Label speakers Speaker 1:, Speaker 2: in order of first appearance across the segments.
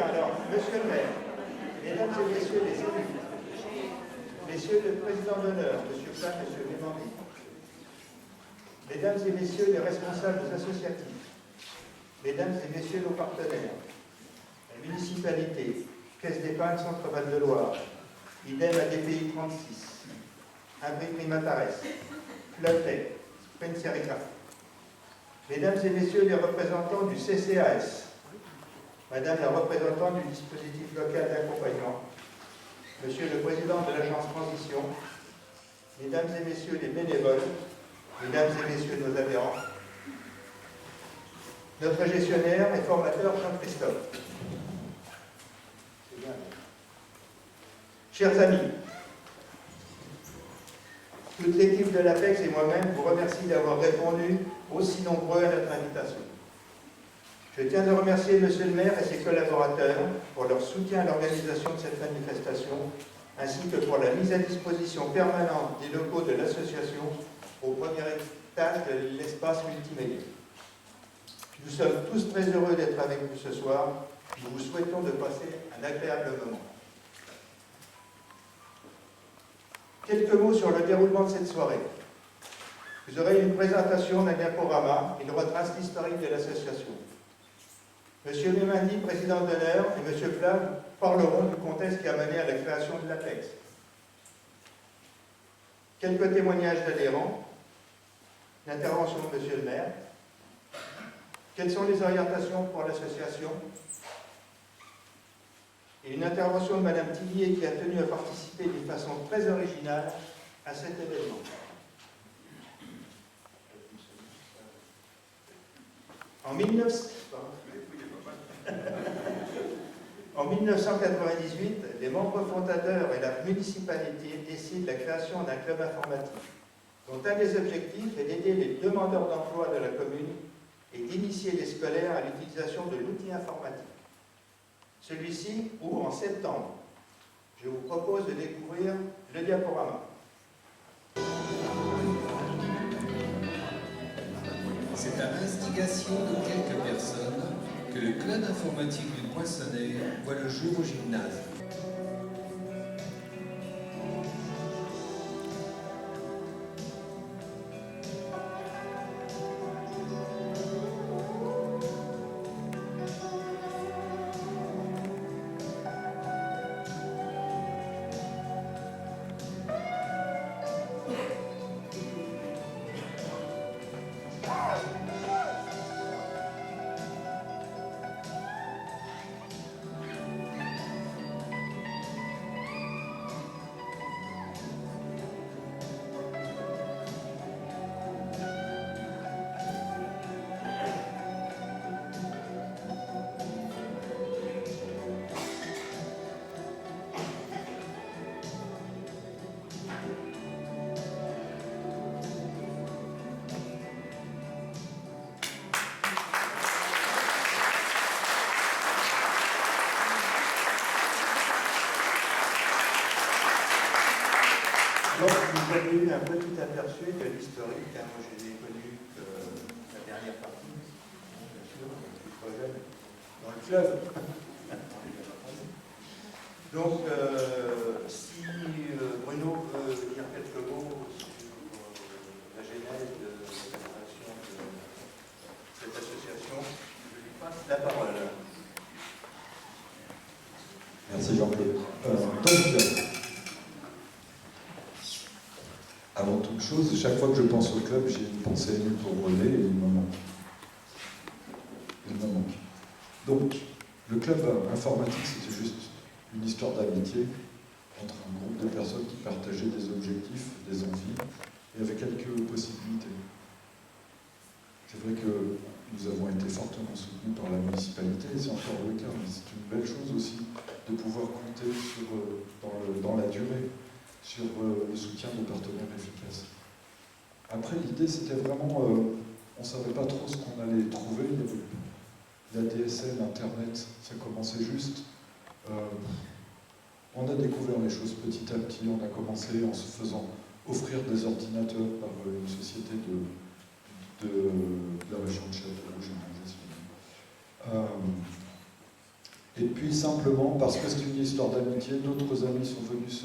Speaker 1: bien, alors, monsieur le maire, mesdames et messieurs les élus, messieurs le président d'honneur, monsieur Plac, monsieur Lémandy, mesdames et messieurs les responsables associatifs, mesdames et messieurs nos partenaires, la municipalité, Caisse d'épargne Centre-Val de Loire, idem à DPI 36, Abri Primatares, Flotec, Pensierica, mesdames et messieurs les représentants du CCAS, madame la représentante du dispositif local d'accompagnement, monsieur le président de l'agence Transition, mesdames et messieurs les bénévoles, mesdames et messieurs nos adhérents, notre gestionnaire et formateur Jean-Christophe. Chers amis, toute l'équipe de l'APEX et moi-même vous remercie d'avoir répondu aussi nombreux à notre invitation. Je tiens à remercier monsieur le maire et ses collaborateurs pour leur soutien à l'organisation de cette manifestation, ainsi que pour la mise à disposition permanente des locaux de l'association au premier étage de l'espace multimédia. Nous sommes tous très heureux d'être avec vous ce soir. Nous vous souhaitons de passer un agréable moment. Quelques mots sur le déroulement de cette soirée. Vous aurez une présentation d'un diaporama et une retrace historique de l'association. Monsieur Lémandy, président d'honneur, et monsieur Flav parleront du contexte qui a mené à la création de l'APEX. Quelques témoignages d'adhérents, l'intervention de monsieur le maire, quelles sont les orientations pour l'association, et une intervention de madame Tillier qui a tenu à participer d'une façon très originale à cet événement. En 1998, les membres fondateurs et la municipalité décident la création d'un club informatique, dont un des objectifs est d'aider les demandeurs d'emploi de la commune et d'initier les scolaires à l'utilisation de l'outil informatique. Celui-ci ouvre en septembre. Je vous propose de découvrir le diaporama.
Speaker 2: C'est à l'instigation de quelques personnes que le club informatique du Poinçonnet voit le jour au gymnase.
Speaker 1: Donc, vous avez eu un petit aperçu de l'historique. Moi, je n'ai connu que la dernière partie, bien sûr, je suis trop jeune dans le club. Donc, si Bruno veut dire quelques mots sur la genèse de la création de cette association, je lui passe la parole.
Speaker 3: Merci Jean-Claude. Avant toute chose, chaque fois que je pense au club, j'ai une pensée émue pour René et il me manque. Donc, le club informatique, c'était juste une histoire d'amitié entre un groupe de personnes qui partageaient des objectifs, des envies, et avec quelques possibilités. C'est vrai que nous avons été fortement soutenus par la municipalité, et c'est encore le cas, mais c'est une belle chose aussi de pouvoir compter sur, dans la durée sur le soutien de partenaires efficaces. Après, l'idée, c'était vraiment, on ne savait pas trop ce qu'on allait trouver. Il y avait la DSL, Internet, ça commençait juste. On a découvert les choses petit à petit. On a commencé en se faisant offrir des ordinateurs par une société de la région de Châteaurouge. Et puis, simplement parce que c'est une histoire d'amitié, d'autres amis sont venus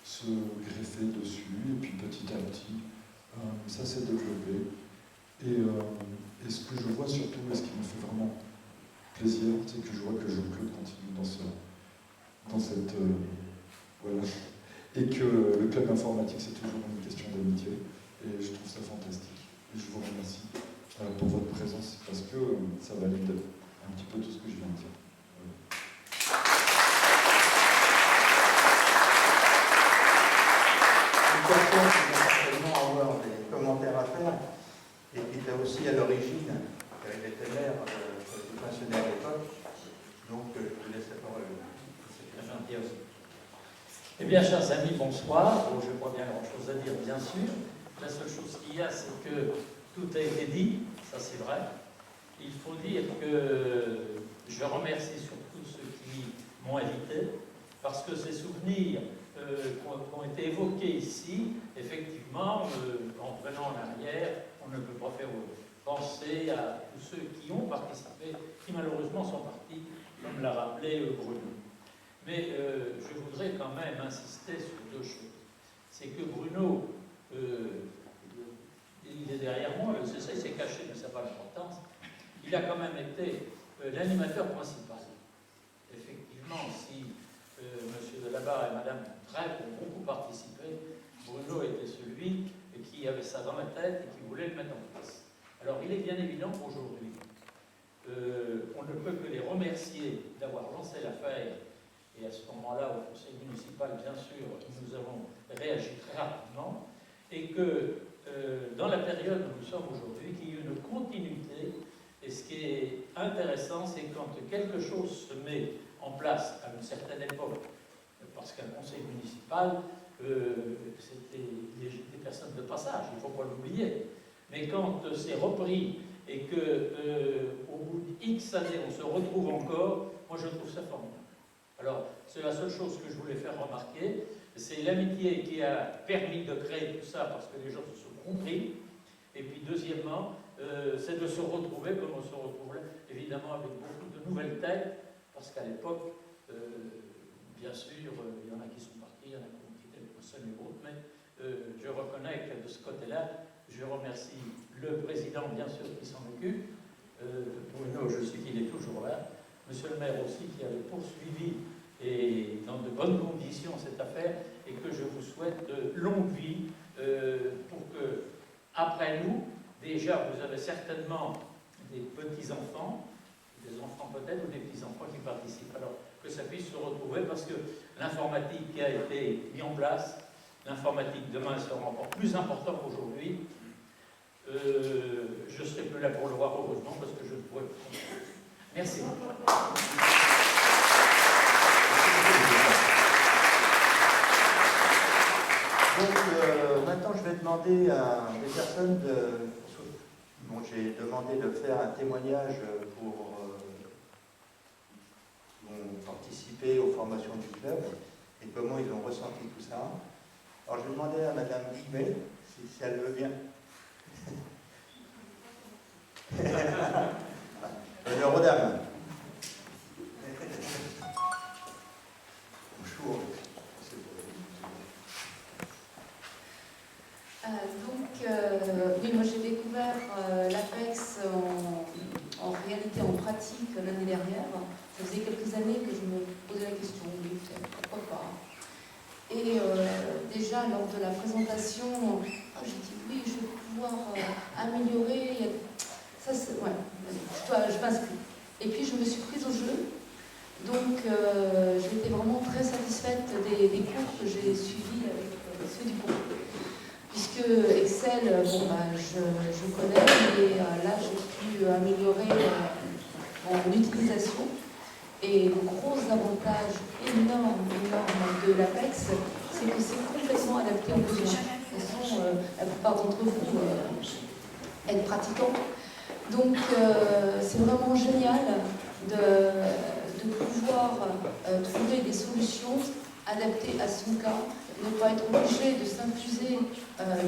Speaker 3: se greffer dessus, et puis petit à petit, ça s'est développé. Et ce que je vois surtout, et ce qui me fait vraiment plaisir, c'est que je vois que Jean-Claude continue dans cette... voilà. Et que le club informatique, c'est toujours une question d'amitié. Et je trouve ça fantastique. Et je vous remercie pour votre présence, parce que ça valide un petit peu tout ce que je viens de dire.
Speaker 1: Une personne qui va certainement avoir des commentaires à faire, et qui était aussi à l'origine, car il était maire du pensionnaire à l'époque. Donc, je vous laisse la parole.
Speaker 4: C'est très gentil aussi. Eh bien, chers amis, bonsoir. Bon, je n'ai pas bien grand-chose à dire, bien sûr. La seule chose qu'il y a, c'est que tout a été dit, ça c'est vrai. Il faut dire que je remercie surtout ceux qui m'ont invité, parce que ces souvenirs qui ont été évoqués ici, effectivement, en venant en arrière, on ne peut pas faire penser à tous ceux qui ont participé, qui malheureusement sont partis, comme l'a rappelé Bruno. Mais je voudrais quand même insister sur deux choses. C'est que Bruno, il est derrière moi, le CC s'est caché, mais ça n'a pas d'importance. Il a quand même été l'animateur principal. Effectivement, si M. Delabarre et Mme Trèves ont beaucoup participé, Bruno était celui qui avait ça dans la tête et qui voulait le mettre en place. Alors, il est bien évident qu'aujourd'hui, on ne peut que les remercier d'avoir lancé l'affaire. Et à ce moment-là, au conseil municipal, bien sûr, nous avons réagi très rapidement. Et que dans la période où nous sommes aujourd'hui, qu'il y ait une continuité. Et ce qui est intéressant, c'est quand quelque chose se met en place à une certaine époque, parce qu'un conseil municipal, c'était des personnes de passage, il ne faut pas l'oublier. Mais quand c'est repris et qu'au bout de X années, on se retrouve encore, moi je trouve ça formidable. Alors, c'est la seule chose que je voulais faire remarquer. C'est l'amitié qui a permis de créer tout ça, parce que les gens se sont compris. Et puis, deuxièmement, c'est de se retrouver comme on se retrouvait, évidemment, avec beaucoup de nouvelles têtes, parce qu'à l'époque, bien sûr, il y en a qui sont partis, il y en a qui ont quitté le poste et autres, mais je reconnais que de ce côté-là, je remercie le président, bien sûr, qui s'en occupe. Bruno, je sais qu'il est toujours là. Monsieur le maire aussi, qui avait poursuivi et dans de bonnes conditions cette affaire, et que je vous souhaite de longue vie pour que, après nous, déjà vous avez certainement des petits-enfants, des enfants peut-être, ou des petits-enfants qui participent, alors que ça puisse se retrouver, parce que l'informatique qui a été mise en place, l'informatique demain sera encore plus important qu'aujourd'hui. Je ne serai plus là pour le voir, heureusement, parce que je ne pourrai plus. Merci.
Speaker 1: Donc, maintenant, je vais demander à des personnes dont j'ai demandé de faire un témoignage pour qui ont participé aux formations du club et comment ils ont ressenti tout ça. Alors, je vais demander à Madame Guimet si elle veut bien. Honneur aux dames. Bonjour.
Speaker 5: Oui, moi j'ai découvert l'APEX en réalité, en pratique l'année dernière. Ça faisait quelques années que je me posais la question, oui, pourquoi pas. Et déjà lors de la présentation, j'ai dit oui, je vais pouvoir améliorer. Ça, ouais, je m'inscris. Et puis je me suis prise au jeu. Donc j'étais vraiment très satisfaite des cours que j'ai suivis avec ceux du groupe. Puisque Excel, je connais, mais là j'ai pu améliorer mon utilisation. Et le gros avantage énorme de l'APEX, c'est que c'est complètement adapté aux besoins. De toute façon, la plupart d'entre vous êtes pratiquants. Donc c'est vraiment génial de pouvoir trouver des solutions adaptées à son cas, ne pas être obligé de s'infuser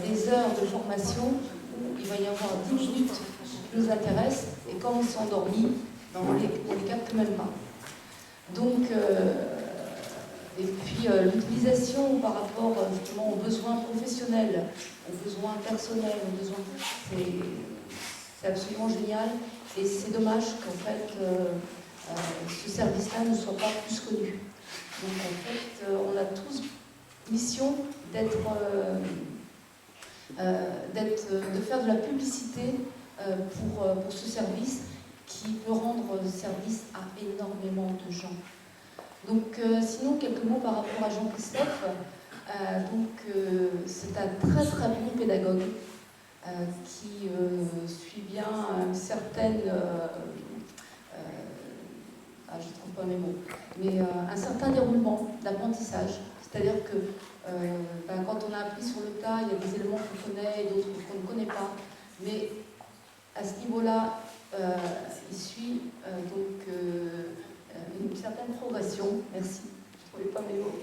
Speaker 5: des heures de formation où il va y avoir 10 minutes qui nous intéressent et quand on s'endormit, on les capte même pas. Donc, et puis l'utilisation par rapport justement aux besoins professionnels, aux besoins personnels, aux besoins, c'est absolument génial. Et c'est dommage qu'en fait ce service-là ne soit pas plus connu. Donc en fait, on a tous mission de faire de la publicité pour ce service qui peut rendre service à énormément de gens. Donc sinon, quelques mots par rapport à Jean-Christophe. C'est un très très bon pédagogue qui suit bien une certaine... je ne trouve pas mes mots, mais un certain déroulement d'apprentissage. C'est-à-dire que quand on a appris sur le tas, il y a des éléments qu'on connaît et d'autres qu'on ne connaît pas. Mais à ce niveau-là, il suit une certaine progression. Merci, je ne trouvais pas mes mots.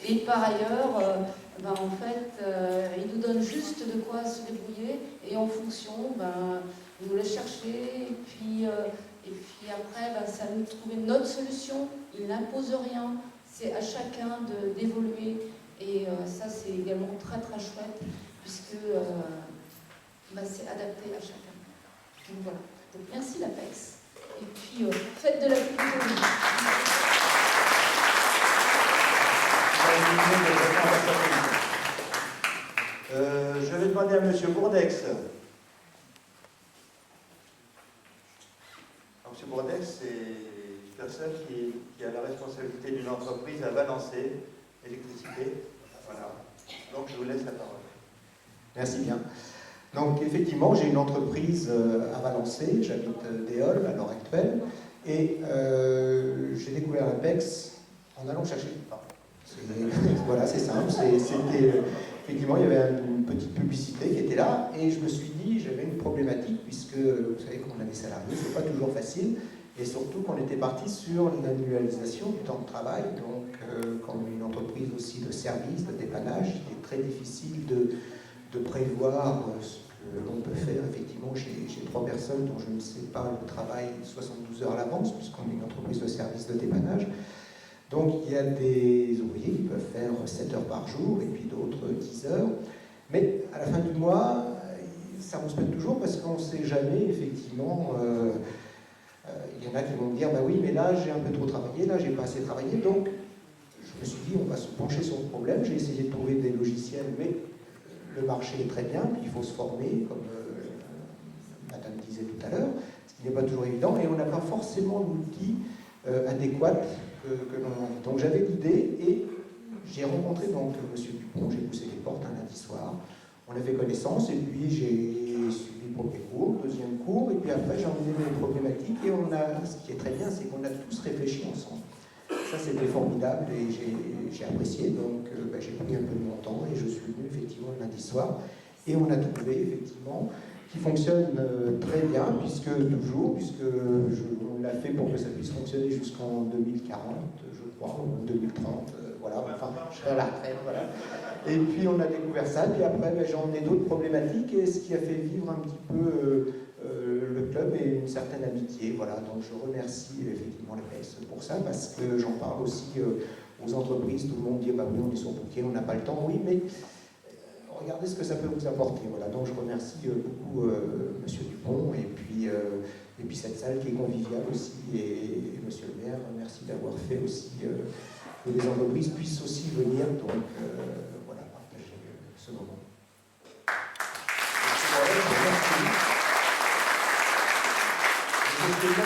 Speaker 5: Et par ailleurs, en fait, il nous donne juste de quoi se débrouiller et en fonction, il nous laisse chercher et puis après, c'est à nous de trouver notre solution. Il n'impose rien, c'est à chacun d'évoluer et ça c'est également très très chouette puisque c'est adapté à chacun. Donc voilà. Donc merci l'APEX et puis faites de la publicité.
Speaker 1: Je vais demander à M. Bourdex. Alors, M. Bourdex, c'est une personne qui a la responsabilité d'une entreprise à Valençay, électricité. Voilà. Donc, je vous laisse la parole.
Speaker 6: Merci bien. Donc, effectivement, j'ai une entreprise à Valençay, j'habite Déol à l'heure actuelle, et j'ai découvert l'APEX en allant chercher du pain. Voilà, c'est simple. Effectivement, il y avait une petite publicité qui était là, et je me suis dit, j'avais une problématique, puisque vous savez, quand on a des salariés, c'est pas toujours facile, et surtout qu'on était parti sur l'annualisation du temps de travail. Donc, comme une entreprise aussi de service, de dépannage, il est très difficile de prévoir ce que l'on peut faire. Effectivement, j'ai 3 personnes dont je ne sais pas le travail 72 heures à l'avance, puisqu'on est une entreprise de service de dépannage. Donc il y a des ouvriers qui peuvent faire 7 heures par jour et puis d'autres 10 heures. Mais à la fin du mois, ça rouspète toujours parce qu'on ne sait jamais, effectivement, il y en a qui vont me dire, oui, mais là j'ai un peu trop travaillé, là j'ai pas assez travaillé. Donc je me suis dit, on va se pencher sur le problème. J'ai essayé de trouver des logiciels, mais le marché est très bien, puis il faut se former, comme madame disait tout à l'heure, ce qui n'est pas toujours évident, et on n'a pas forcément l'outil adéquat que l'on a. Donc j'avais l'idée et j'ai rencontré donc M. Dupont, j'ai poussé les portes un lundi soir, on a fait connaissance et puis j'ai suivi le premier cours, le deuxième cours, et puis après j'ai emmené mes problématiques et ce qui est très bien, c'est qu'on a tous réfléchi ensemble. Ça c'était formidable et j'ai apprécié, donc j'ai pris un peu de mon temps et je suis venu effectivement le lundi soir et on a trouvé effectivement qui fonctionne très bien, puisque on l'a fait pour que ça puisse fonctionner jusqu'en 2040, je crois, ou 2030, voilà, enfin, je serai à la retraite, voilà. Et puis on a découvert ça, puis après j'en ai d'autres problématiques, et ce qui a fait vivre un petit peu le club et une certaine amitié, voilà. Donc je remercie effectivement l'APEX pour ça, parce que j'en parle aussi aux entreprises, tout le monde dit, oui, on est sur bouquet, on n'a pas le temps, oui, mais regardez ce que ça peut vous apporter. Voilà, donc je remercie beaucoup M. Dupont et puis cette salle qui est conviviale aussi. Et M. le maire, merci d'avoir fait aussi que les entreprises puissent aussi venir. Donc voilà, partager ce moment. Merci.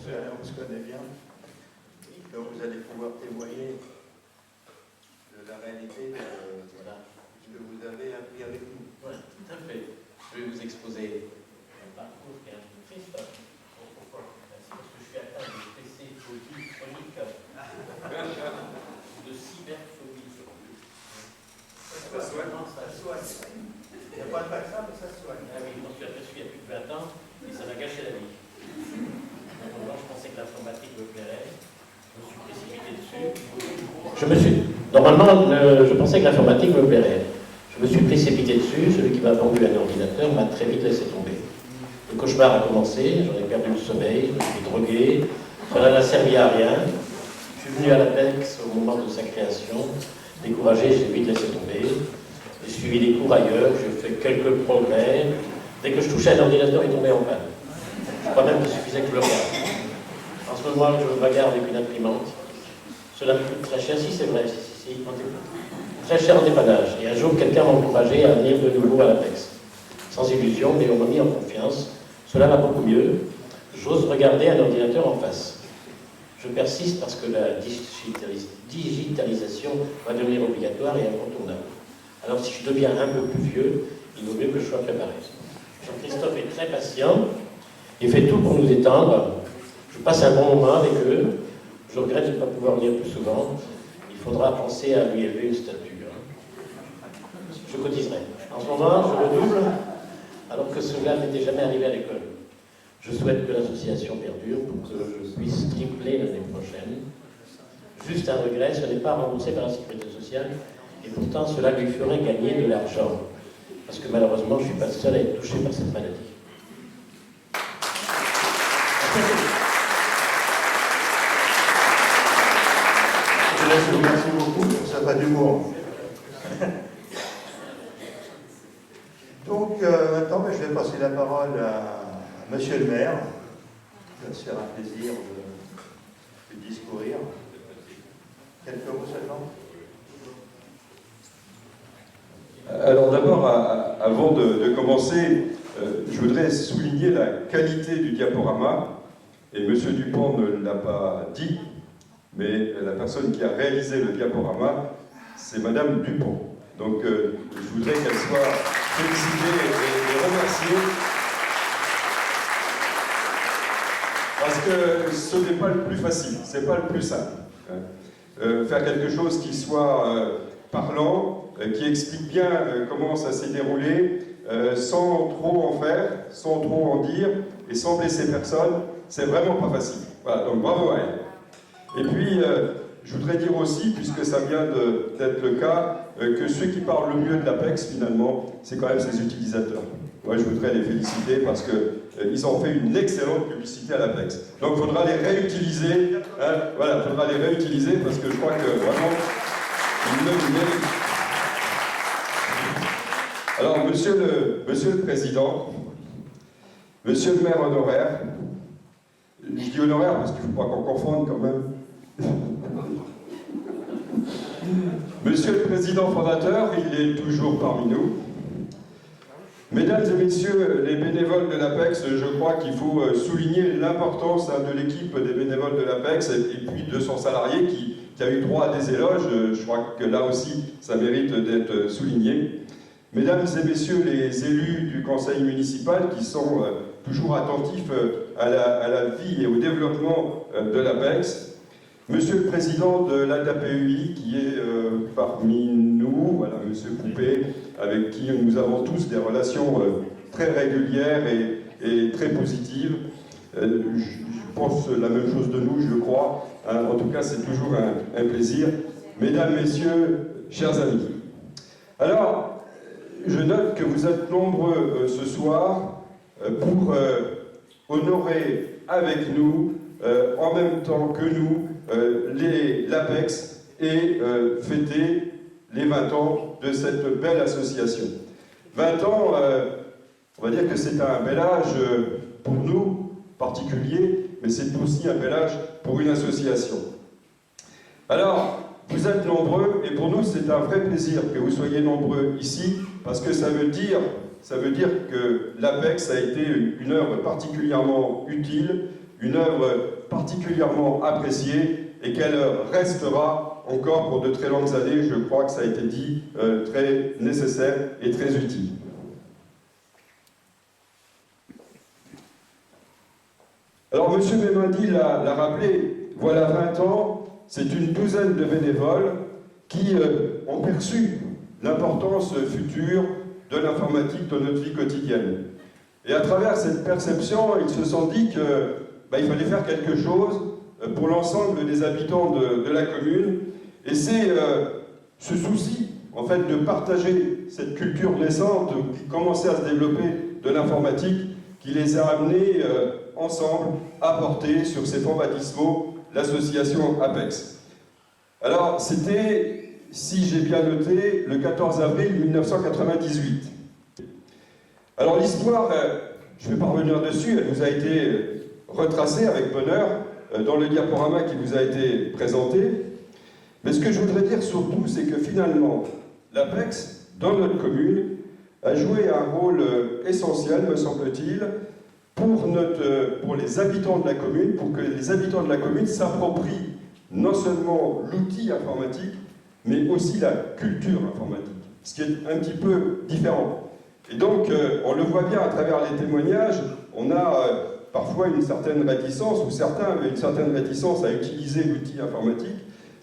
Speaker 1: On se connaît bien, donc vous allez pouvoir témoigner de la réalité de ce que vous avez appris avec nous.
Speaker 4: Voilà, tout à fait. Je vais vous exposer un parcours qui est un peu triste. Pourquoi? C'est parce que je suis atteint de PC-phobie chronique, de cyberphobie.
Speaker 1: Ça soigne. Il n'y a pas de vaccin, mais ça soigne.
Speaker 4: Ah oui, je m'en suis aperçu il y a plus de 20 ans et ça m'a gâché la vie. Je pensais que l'informatique me plairait. Je me suis précipité dessus.
Speaker 7: Normalement, je pensais que l'informatique me plairait. Je me suis précipité dessus, celui qui m'a vendu un ordinateur m'a très vite laissé tomber. Le cauchemar a commencé, j'en ai perdu le sommeil, je me suis drogué, cela n'a servi à rien. Je suis venu à l'APEX au moment de sa création, découragé, j'ai vite laissé tomber. J'ai suivi des cours ailleurs, j'ai fait quelques progrès. Dès que je touchais un ordinateur, il tombait en panne. Je crois même qu'il suffisait que je le regarde. En ce moment, je bagarre avec une imprimante. Cela me coûte très cher, si c'est vrai, si, très cher en dépannage. Et un jour, quelqu'un m'a encouragé à venir de nouveau à l'APEX. Sans illusion, mais on m'a mis en confiance. Cela va beaucoup mieux. J'ose regarder un ordinateur en face. Je persiste parce que la digitalisation va devenir obligatoire et incontournable. Alors si je deviens un peu plus vieux, il vaut mieux que je sois préparé. Jean-Christophe est très patient, il fait tout pour nous étendre. Je passe un bon moment avec eux. Je regrette de ne pas pouvoir venir plus souvent. Il faudra penser à lui élever une statue. Je cotiserai. En ce moment, je le double, alors que cela n'était jamais arrivé à l'école. Je souhaite que l'association perdure pour que je puisse tripler l'année prochaine. Juste un regret, ce n'est pas remboursé par la sécurité sociale, et pourtant cela lui ferait gagner de l'argent. Parce que malheureusement, je ne suis pas le seul à être touché par cette maladie.
Speaker 1: Merci beaucoup, ça n'a pas d'humour. Donc, maintenant, je vais passer la parole à Monsieur le maire. Ça va se faire un plaisir de discourir. Quelques mots seulement.
Speaker 8: Alors d'abord, avant de commencer, je voudrais souligner la qualité du diaporama. Et M. Dupont ne l'a pas dit, mais la personne qui a réalisé le diaporama, c'est Mme Dupont. Donc je voudrais qu'elle soit félicitée et remerciée. Parce que ce n'est pas le plus facile, ce n'est pas le plus simple. Faire quelque chose qui soit parlant, qui explique bien comment ça s'est déroulé, sans trop en faire, sans trop en dire, et sans blesser personne, c'est vraiment pas facile. Voilà, donc bravo à elle. Et puis, je voudrais dire aussi, puisque ça vient d'être le cas, que ceux qui parlent le mieux de l'APEX, finalement, c'est quand même ses utilisateurs. Moi, je voudrais les féliciter parce qu'ils ont fait une excellente publicité à l'APEX. Donc, il faudra les réutiliser. Hein, voilà, il faudra les réutiliser parce que je crois que vraiment, ils le méritent. Alors, monsieur le Président, Monsieur le maire honoraire, je dis honoraire parce qu'il ne faut pas qu'on confonde quand même. Monsieur le Président fondateur, il est toujours parmi nous. Mesdames et messieurs les bénévoles de l'APEX, je crois qu'il faut souligner l'importance de l'équipe des bénévoles de l'APEX et puis de son salarié qui a eu droit à des éloges. Je crois que là aussi, ça mérite d'être souligné. Mesdames et messieurs les élus du conseil municipal qui sont toujours attentifs à la vie et au développement de l'APEX. Monsieur le président de l'ADAPEUI qui est parmi nous, voilà, monsieur Poupé, avec qui nous avons tous des relations très régulières et très positives. Je pense la même chose de nous, je le crois. Hein, en tout cas, c'est toujours un plaisir. Mesdames, messieurs, chers amis. Alors, je note que vous êtes nombreux ce soir pour honorer avec nous, en même temps que nous, l'APEX et fêter les 20 ans de cette belle association. 20 ans, on va dire que c'est un bel âge pour nous, particulier, mais c'est aussi un bel âge pour une association. Alors, vous êtes nombreux, et pour nous c'est un vrai plaisir que vous soyez nombreux ici, parce que ça veut dire que l'APEX a été une œuvre particulièrement utile, une œuvre particulièrement appréciée, et qu'elle restera encore pour de très longues années, je crois que ça a été dit, très nécessaire et très utile. Alors, M. Memandi l'a rappelé, voilà 20 ans, c'est une douzaine de bénévoles qui ont perçu l'importance future de l'informatique dans notre vie quotidienne. Et à travers cette perception, ils se sont dit qu'il fallait faire quelque chose pour l'ensemble des habitants de la commune. Et c'est ce souci, en fait, de partager cette culture naissante qui commençait à se développer de l'informatique, qui les a amenés ensemble à porter sur ces fonds baptismaux l'association APEX. Alors, c'était, si j'ai bien noté, le 14 avril 1998. Alors l'histoire, je ne vais pas revenir dessus, elle vous a été retracée avec bonheur dans le diaporama qui vous a été présenté. Mais ce que je voudrais dire surtout, c'est que finalement, l'APEX, dans notre commune, a joué un rôle essentiel, me semble-t-il, pour les habitants de la commune, pour que les habitants de la commune s'approprient non seulement l'outil informatique, mais aussi la culture informatique, ce qui est un petit peu différent. Et donc, on le voit bien à travers les témoignages, on a parfois une certaine réticence, ou certains avaient une certaine réticence à utiliser l'outil informatique,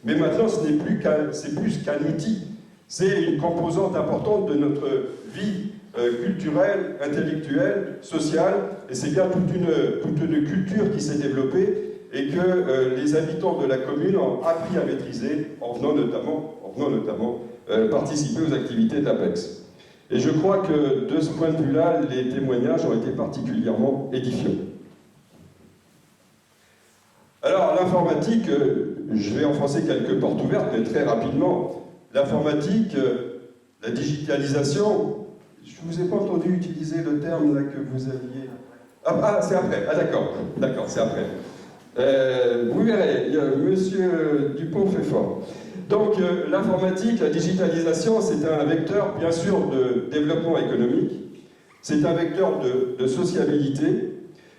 Speaker 8: mais maintenant, c'est plus qu'un outil, c'est une composante importante de notre vie culturelle, intellectuelle, sociale, et c'est bien toute une culture qui s'est développée et que les habitants de la commune ont appris à maîtriser en venant notamment participer aux activités de l'APEX. Et je crois que de ce point de vue-là, les témoignages ont été particulièrement édifiants. Alors l'informatique, je vais enfoncer quelques portes ouvertes, mais très rapidement. L'informatique, la digitalisation, je ne vous ai pas entendu utiliser le terme là que vous aviez... Ah, c'est après, ah d'accord, c'est après. Vous verrez, monsieur Dupont fait fort. Donc l'informatique, la digitalisation, c'est un vecteur bien sûr de développement économique, c'est un vecteur de sociabilité,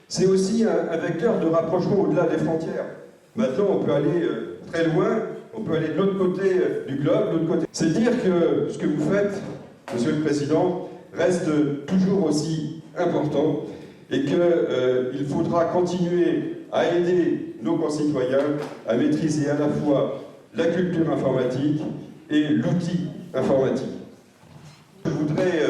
Speaker 8: c'est aussi un vecteur de rapprochement au-delà des frontières. Maintenant on peut aller très loin, on peut aller de l'autre côté du globe, de l'autre côté. C'est dire que ce que vous faites, Monsieur le Président, reste toujours aussi important et qu'il faudra continuer à aider nos concitoyens à maîtriser à la fois la culture informatique et l'outil informatique. Je voudrais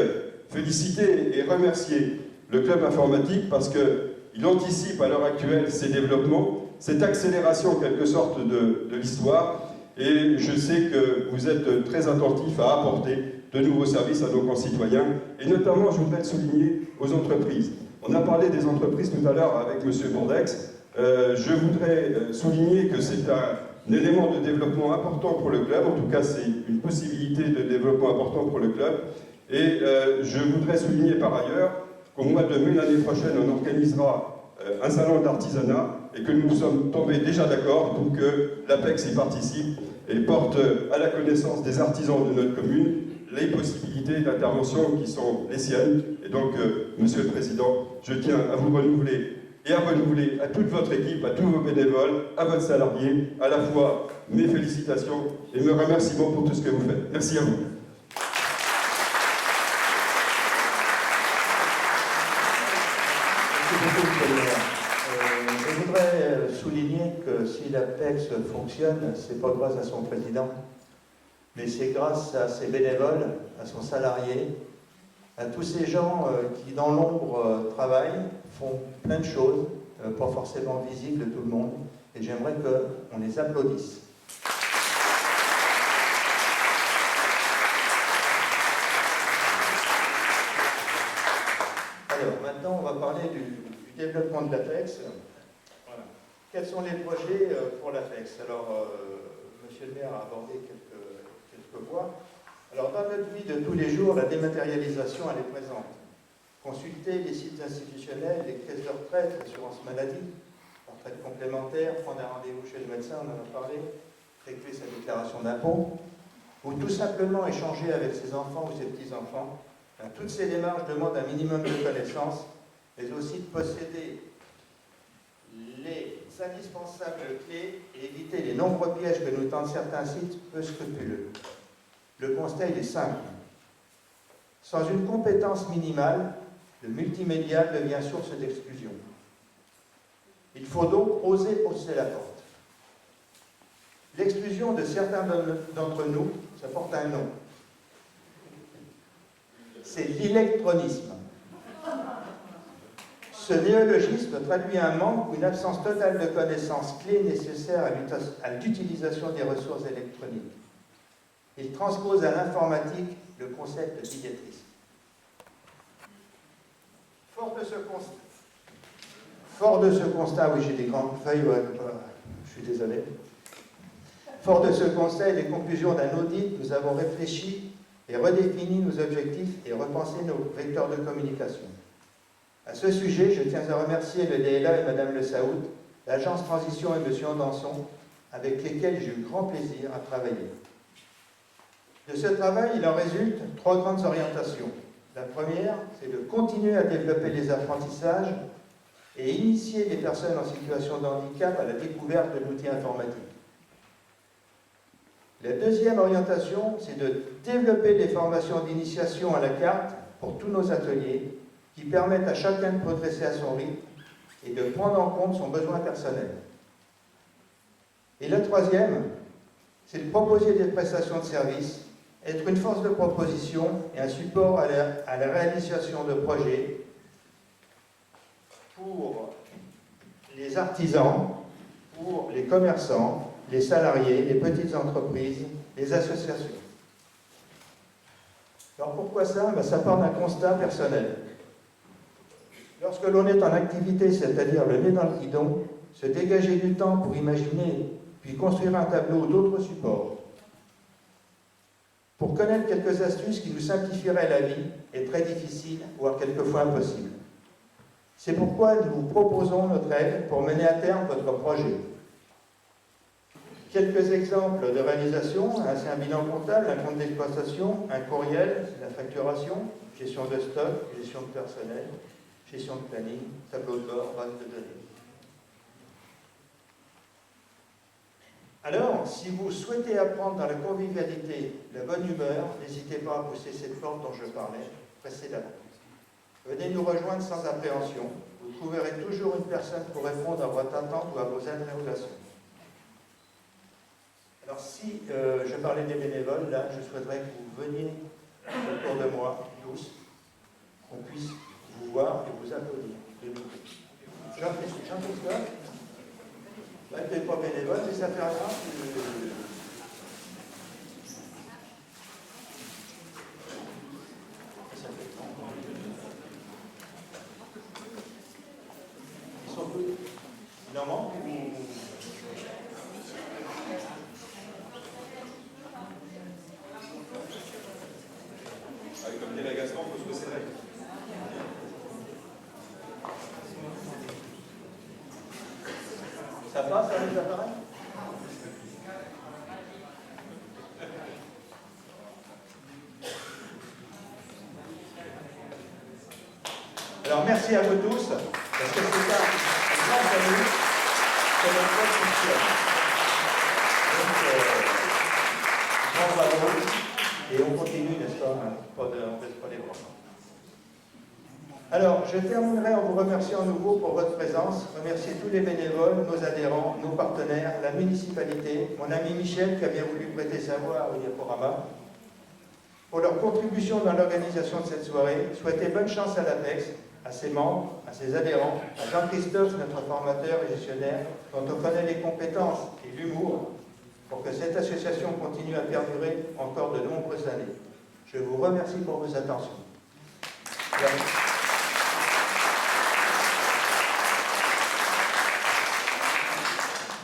Speaker 8: féliciter et remercier le club informatique parce qu'il anticipe à l'heure actuelle ces développements, cette accélération en quelque sorte de l'histoire, et je sais que vous êtes très attentifs à apporter de nouveaux services à nos concitoyens, et notamment, je voudrais le souligner, aux entreprises. On a parlé des entreprises tout à l'heure avec M. Bourdex. Je voudrais souligner que c'est un élément de développement important pour le club, en tout cas c'est une possibilité de développement important pour le club, et je voudrais souligner par ailleurs qu'au mois de mai l'année prochaine on organisera un salon d'artisanat et que nous sommes tombés déjà d'accord pour que l'APEX y participe et porte à la connaissance des artisans de notre commune les possibilités d'intervention qui sont les siennes. Et donc, Monsieur le Président, je tiens à vous renouveler et à renouveler à toute votre équipe, à tous vos bénévoles, à votre salarié, à la fois mes félicitations et mes remerciements pour tout ce que vous faites. Merci à vous.
Speaker 1: Je voudrais souligner que si l'APEX fonctionne, ce n'est pas grâce à son président, mais c'est grâce à ses bénévoles, à son salarié, à tous ces gens qui, dans l'ombre, travaillent, font plein de choses, pas forcément visibles de tout le monde, et j'aimerais qu'on les applaudisse. Alors, maintenant, on va parler du développement de l'APEX. Voilà. Quels sont les projets pour l'APEX? Alors, Monsieur le maire a abordé quelques points. Alors, dans notre vie de tous les jours, la dématérialisation, elle est présente. Consulter les sites institutionnels, les caisses de retraite, l'assurance maladie, retraite complémentaire, prendre un rendez-vous chez le médecin, on en a parlé, effectuer sa déclaration d'impôt, ou tout simplement échanger avec ses enfants ou ses petits-enfants. Toutes ces démarches demandent un minimum de connaissances, mais aussi de posséder les indispensables clés et éviter les nombreux pièges que nous tendent certains sites peu scrupuleux. Le constat est simple. Sans une compétence minimale, le multimédia devient source d'exclusion. Il faut donc oser pousser la porte. L'exclusion de certains d'entre nous, ça porte un nom. C'est l'électronisme. Ce néologisme traduit un manque ou une absence totale de connaissances clés nécessaires à l'utilisation des ressources électroniques. Il transpose à l'informatique le concept d'illettrisme. Fort de ce constat, oui, j'ai des grandes feuilles, ouais, je suis désolé. Fort de ce constat et des conclusions d'un audit, nous avons réfléchi et redéfini nos objectifs et repensé nos vecteurs de communication. À ce sujet, je tiens à remercier le DLA et Mme Le Saoud, l'agence Transition et M. Andanson, avec lesquels j'ai eu grand plaisir à travailler. De ce travail, il en résulte 3 grandes orientations. La première, c'est de continuer à développer les apprentissages et initier les personnes en situation de handicap à la découverte de l'outil informatique. La deuxième orientation, c'est de développer des formations d'initiation à la carte pour tous nos ateliers qui permettent à chacun de progresser à son rythme et de prendre en compte son besoin personnel. Et la troisième, c'est de proposer des prestations de services, être une force de proposition et un support à la réalisation de projets pour les artisans, pour les commerçants, les salariés, les petites entreprises, les associations. Alors pourquoi ça? Ça part d'un constat personnel. Lorsque l'on est en activité, c'est-à-dire le nez dans le guidon, se dégager du temps pour imaginer, puis construire un tableau ou d'autres supports, pour connaître quelques astuces qui nous simplifieraient la vie, est très difficile, voire quelquefois impossible. C'est pourquoi nous vous proposons notre aide pour mener à terme votre projet. Quelques exemples de réalisation, c'est un bilan comptable, un compte d'exploitation, un courriel, c'est la facturation, gestion de stock, gestion de personnel, gestion de planning, tableau de bord, base de données. Alors, si vous souhaitez apprendre dans la convivialité, la bonne humeur, n'hésitez pas à pousser cette porte dont je parlais précédemment. Venez nous rejoindre sans appréhension. Vous trouverez toujours une personne pour répondre à votre attente ou à vos interrogations. Alors, si je parlais des bénévoles, là, je souhaiterais que vous veniez autour de moi, tous, qu'on puisse vous voir et vous applaudir. Jean-Christophe, là, tu n'es pas bénévole, mais ça fait rien. Ils sont tous. Il en manque ou...
Speaker 8: Comme délégation, il faut se resserrer.
Speaker 1: Ça passe avec les appareils? Alors merci à vous tous, parce que c'est un grand salut que notre vote fonctionne. Donc, grand bravo, et on continue, n'est-ce pas, on ne baisse pas les bras. Alors, je terminerai en vous remerciant à nouveau pour votre présence, remercier tous les bénévoles, nos adhérents, nos partenaires, la municipalité, mon ami Michel qui a bien voulu prêter sa voix au diaporama, pour leur contribution dans l'organisation de cette soirée. Souhaitez bonne chance à l'APEX, à ses membres, à ses adhérents, à Jean-Christophe, notre formateur et gestionnaire, dont on connaît les compétences et l'humour pour que cette association continue à perdurer encore de nombreuses années. Je vous remercie pour vos attentions. Merci.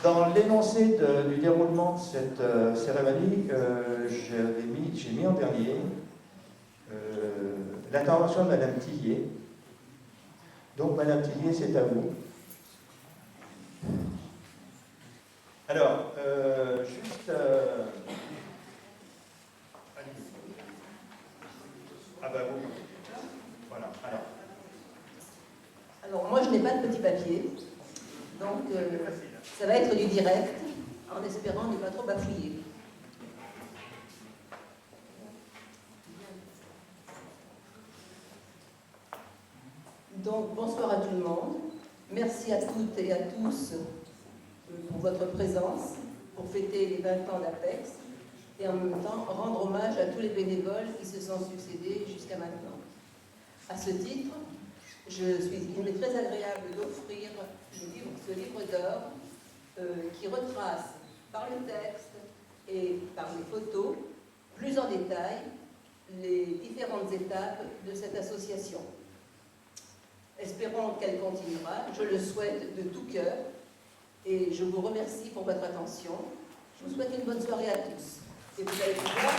Speaker 1: Dans l'énoncé du déroulement de cette cérémonie, j'ai mis en dernier l'intervention de Mme Tillier. Donc, Mme Tillier, c'est à vous. Alors, ah bah vous. Voilà,
Speaker 9: Alors, moi, je n'ai pas de petit papier. Donc, ça va être du direct, en espérant ne pas trop bafouiller. Donc, bonsoir à tout le monde. Merci à toutes et à tous pour votre présence, pour fêter les 20 ans d'APEX, et en même temps rendre hommage à tous les bénévoles qui se sont succédés jusqu'à maintenant. À ce titre, il m'est très agréable d'offrir ce livre d'or qui retrace par le texte et par les photos plus en détail les différentes étapes de cette association. Espérons qu'elle continuera, je le souhaite de tout cœur, et je vous remercie pour votre attention. Je vous souhaite une bonne soirée à tous. Et vous allez pouvoir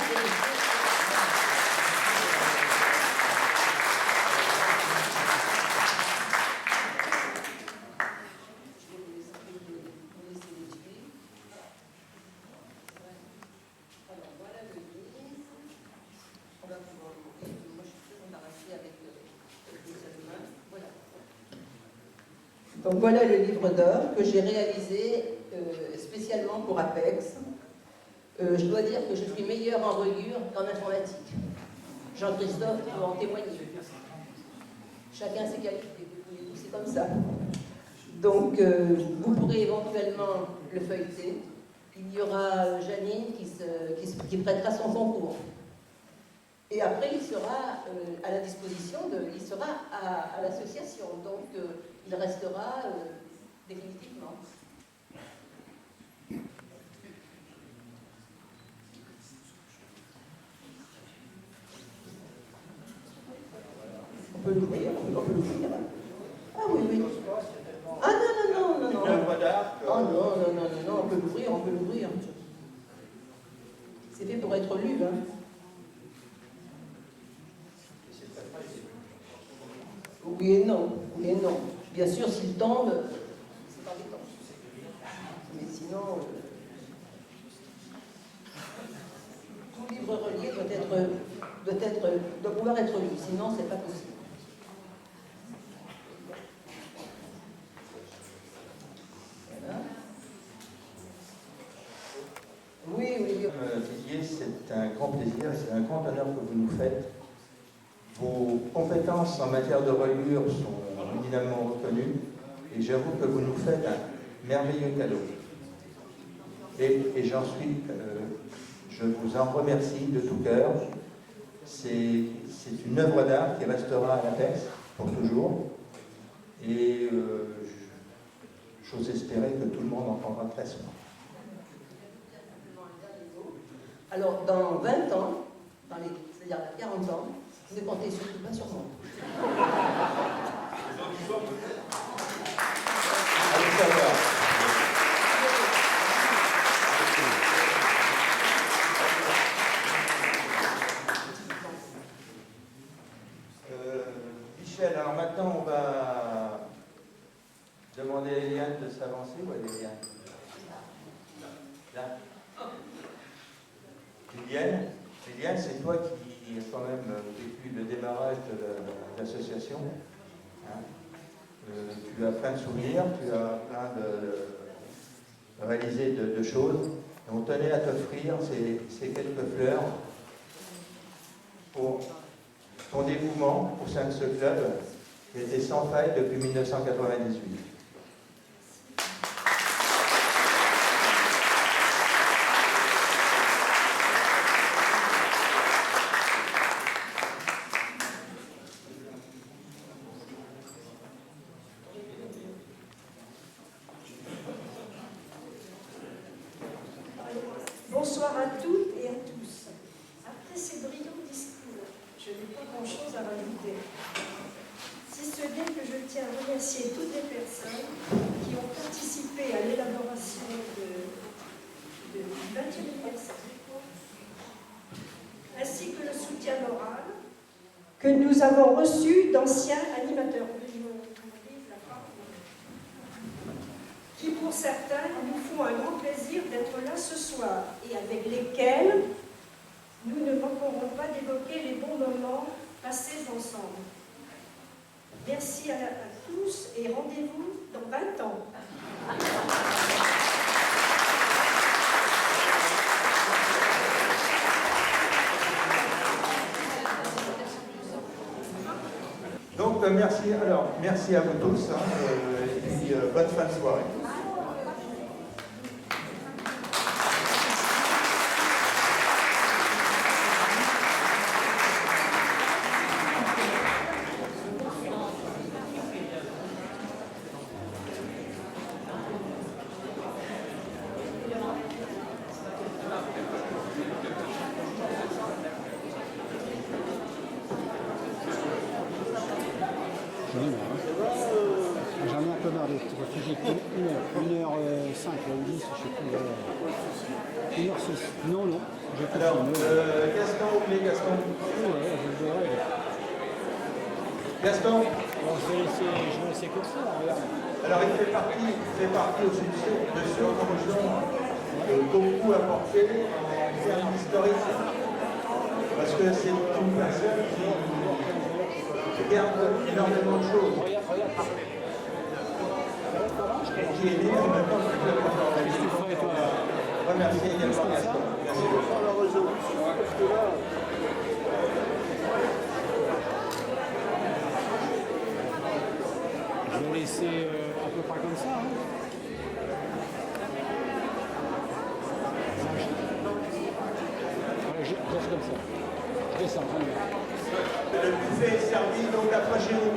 Speaker 9: Donc voilà le livre d'or que j'ai réalisé spécialement pour Apex. Je dois dire que je suis meilleure en reliure qu'en informatique. Jean-Christophe peut en témoigner. Chacun ses qualités, c'est comme ça. Donc vous pourrez éventuellement le feuilleter. Il y aura Janine qui prêtera son concours. Et après, il sera à la disposition il sera à l'association. Donc, il restera définitivement. On peut l'ouvrir, on peut l'ouvrir. Ah oui, oui. Ah non.
Speaker 1: Une œuvre d'art.
Speaker 9: Ah non, on peut l'ouvrir. C'est fait pour être lu, hein. Oui et non. Bien sûr, s'il tombe, c'est embêtant. Mais sinon, tout livre relié doit pouvoir être lu, sinon c'est pas possible. Voilà. Oui.
Speaker 1: Didier, c'est un grand plaisir et c'est un grand honneur que vous nous faites. Vos compétences en matière de reliure sont éminemment reconnues et j'avoue que vous nous faites un merveilleux cadeau. Et j'en suis, je vous en remercie de tout cœur. C'est une œuvre d'art qui restera à l'Apex pour toujours et j'ose espérer que tout le monde en prendra très soin.
Speaker 9: Alors, dans 20 ans, c'est-à-dire 40 ans, ne comptez surtout pas sur moi.
Speaker 1: Michel, alors maintenant on va demander à Eliane de s'avancer. Où est Eliane? Là. Eliane, c'est toi qui as quand même vécu le démarrage de l'association. Hein, tu as plein de souvenirs, tu as plein de réalisé de choses. Et on tenait à t'offrir ces quelques fleurs pour ton dévouement au sein de ce club qui était sans faille depuis 1998.
Speaker 10: Bonsoir à toutes et à tous. Après ces brillants discours, je n'ai pas grand-chose à rajouter. Si ce n'est que je tiens à remercier toutes les personnes qui ont participé à l'élaboration du 20e anniversaire, ainsi que le soutien moral que nous avons reçu d'anciens animateurs, qui pour certains nous font un grand plaisir d'être là ce soir et avec lesquels nous ne manquerons pas d'évoquer les bons moments passés ensemble. Merci à tous et rendez-vous dans 20 ans.
Speaker 1: Donc merci à vous tous et puis bonne fin de soirée.
Speaker 11: J'en ai marre. J'en ai un peu marre d'être réfugié. 1h05, là, ou 10, je sais plus. 1h06. Non, non.
Speaker 1: Alors, Gaston, vous voulez Gaston?
Speaker 11: Ouais, je le verrai.
Speaker 1: Gaston?
Speaker 11: Alors, je vais laisser comme ça, regarde.
Speaker 1: Alors, il fait partie aussi de ceux qui ont beaucoup apporté en termes historiques. Parce que c'est une personne qui garde énormément de choses. Et qui est née en même temps que le président. Remercier également Gaston. Merci beaucoup.
Speaker 11: Je vais laisser à peu près comme ça. Hein. Voilà, je reste comme ça. Je descends.
Speaker 1: Le buffet est servi, donc approchez-vous.